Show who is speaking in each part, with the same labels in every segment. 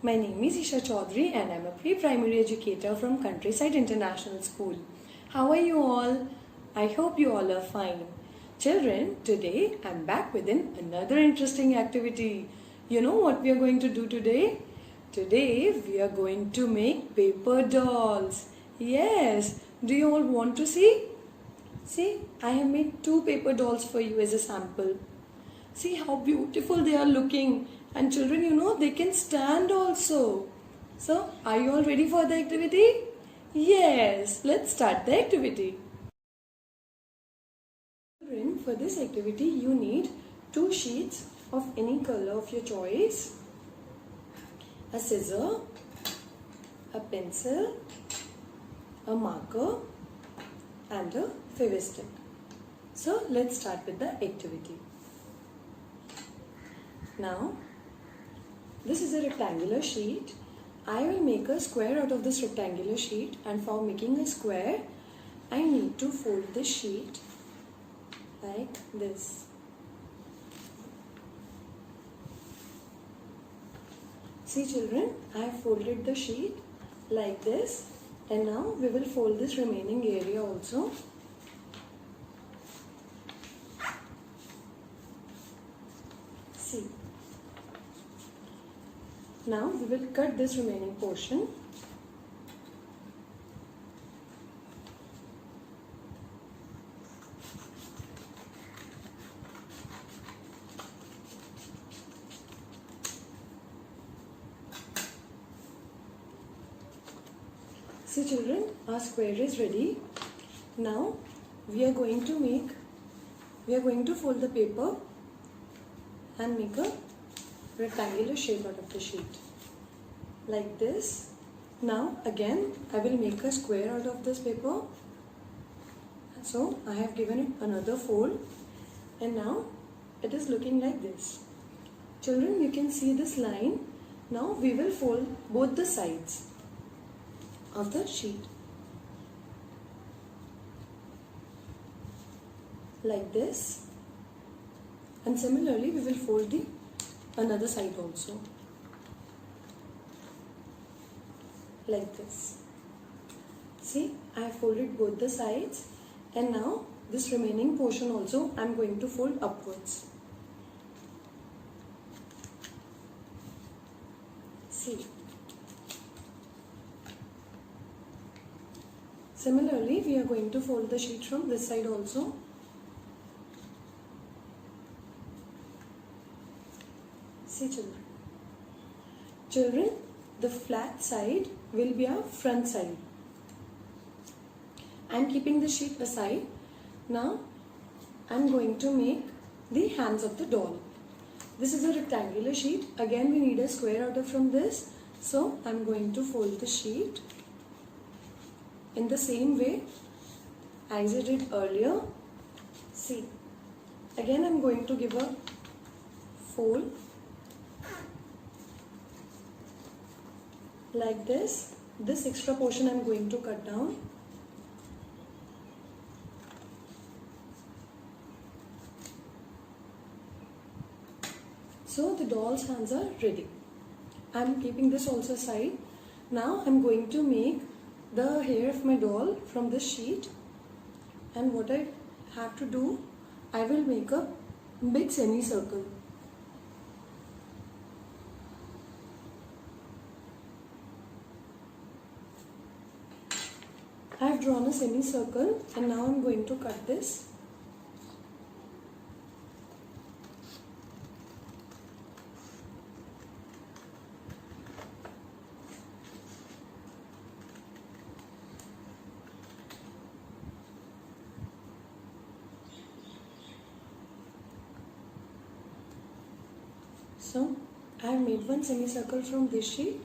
Speaker 1: My name is Isha Chaudhary and I'm a pre-primary educator from Countryside International School. How are you all? I hope you all are fine. Children, today I'm back with another interesting activity. You know what we are going to do today? Today we are going to make paper dolls. Yes, do you all want to see? See, I have made 2 paper dolls for you as a sample. See how beautiful they are looking. And children, you know, they can stand also. So, are you all ready for the activity? Yes, let's start the activity. Children, for this activity, you need 2 sheets of any color of your choice, a scissor, a pencil, a marker, and a fevistick. So, let's start with the activity. Now, this is a rectangular sheet. I will make a square out of this rectangular sheet, and for making a square, I need to fold the sheet like this. See children, I have folded the sheet like this, and now we will fold this remaining area also. See. Now we will cut this remaining portion. See children, our square is ready. Now we are going to fold the paper and make a rectangular shape out of the sheet like this. Now again I will make a square out of this paper, so I have given it another fold, and now it is looking like this. Children, you can see this line. Now we will fold both the sides of the sheet like this, and similarly we will fold the another side also like this. See, I have folded both the sides, and now this remaining portion also I am going to fold upwards. See, similarly we are going to fold the sheet from this side also. See children, the flat side will be our front side. I am keeping the sheet aside. Now I am going to make the hands of the doll. This is a rectangular sheet. Again we need a square out of from this. So I am going to fold the sheet in the same way as I did earlier. See, again I am going to give a fold like this. This extra portion I am going to cut down. So the doll's hands are ready. I am keeping this also aside. Now I am going to make the hair of my doll from this sheet, and what I have to do, I will make a big semicircle. I have drawn a semicircle, and now I am going to cut this. So I have made one semicircle from this sheet,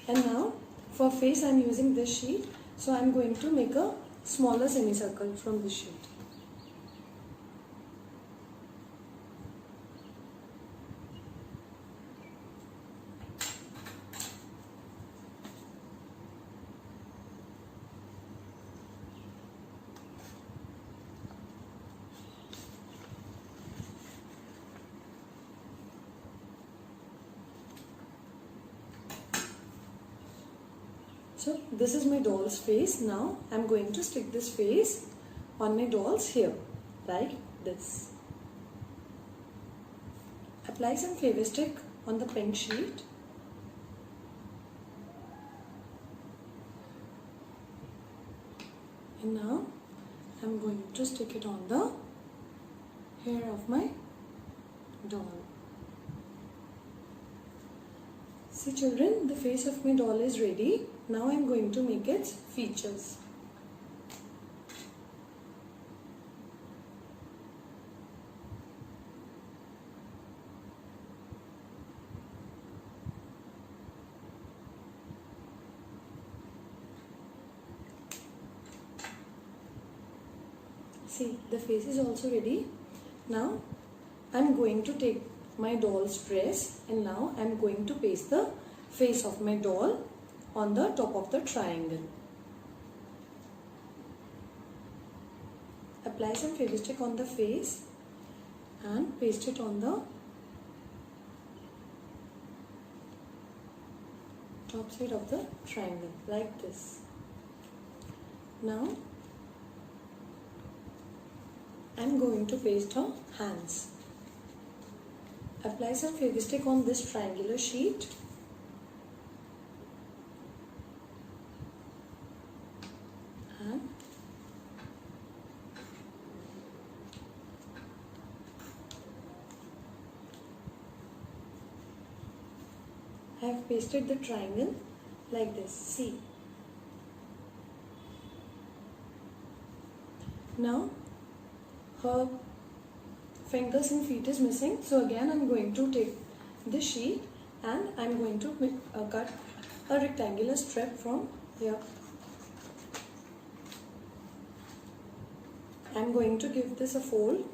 Speaker 1: and now for face I am using this sheet. So I am going to make a smaller semicircle from this sheet. So this is my doll's face. Now I'm going to stick this face on my doll's hair like this. Apply some Fevistick on the pink sheet. And now I'm going to stick it on the hair of my doll. See children, the face of my doll is ready. Now I'm going to make its features. See, the face is also ready. Now I'm going to take my doll's dress and now I'm going to paste the face of my doll on the top of the triangle. Apply some Fevistick on the face and paste it on the top side of the triangle like this. Now I'm going to paste her hands. Apply some Fevistick on this triangular sheet. And I have pasted the triangle like this. See. Now her fingers and feet is missing, so again I'm going to take this sheet and I'm going to cut a rectangular strip from here. I'm going to give this a fold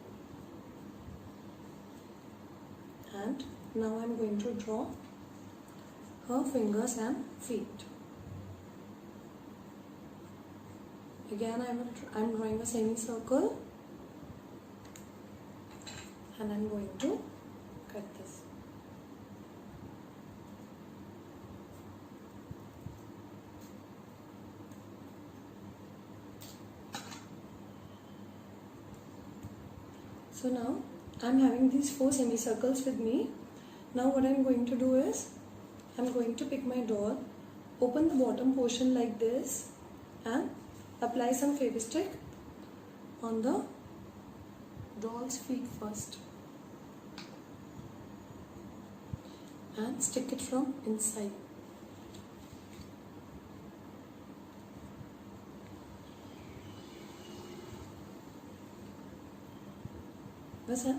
Speaker 1: and now I'm going to draw her fingers and feet. Again I'm drawing a semicircle and I'm going to cut this. So now I'm having these 4 semicircles with me. Now what I'm going to do is I'm going to pick my doll, open the bottom portion like this and apply some Fevistick on the doll's feet first and stick it from inside.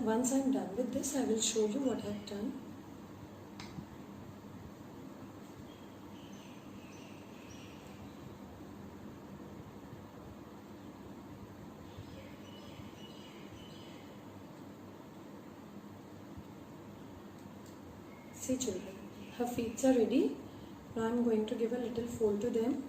Speaker 1: Once I'm done with this, I will show you what I've done. See children, her feet are ready. Now I'm going to give a little fold to them.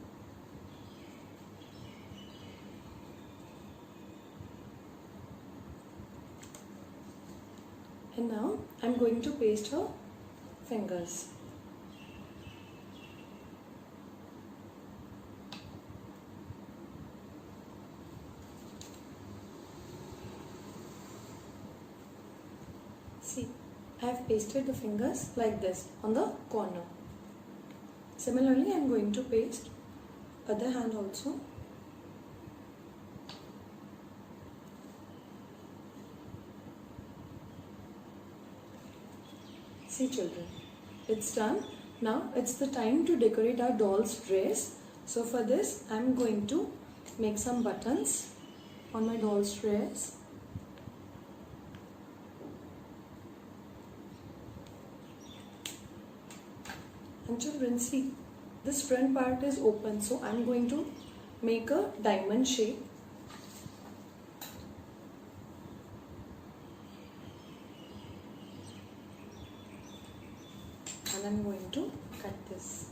Speaker 1: And now I'm going to paste her fingers. See, I have pasted the fingers like this on the corner. Similarly, I am going to paste other hand also. See children, it's done. Now it's the time to decorate our doll's dress. So for this, I am going to make some buttons on my doll's dress. And children, see, this front part is open, so I'm going to make a diamond shape. And I'm going to cut this.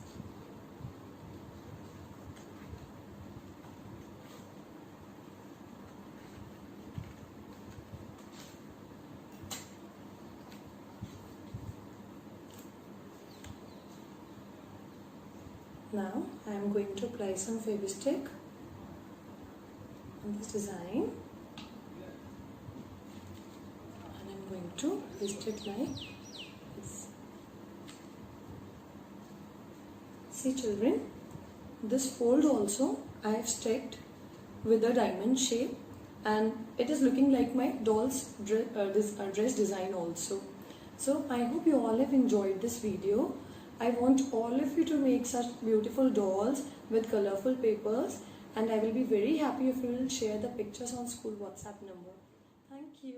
Speaker 1: Now I am going to apply some Fevistick on this design, and I am going to paste it like this. See children, this fold also I have sticked with a diamond shape, and it is looking like my doll's dress design also. So I hope you all have enjoyed this video. I want all of you to make such beautiful dolls with colorful papers, and I will be very happy if you will share the pictures on school WhatsApp number. Thank you.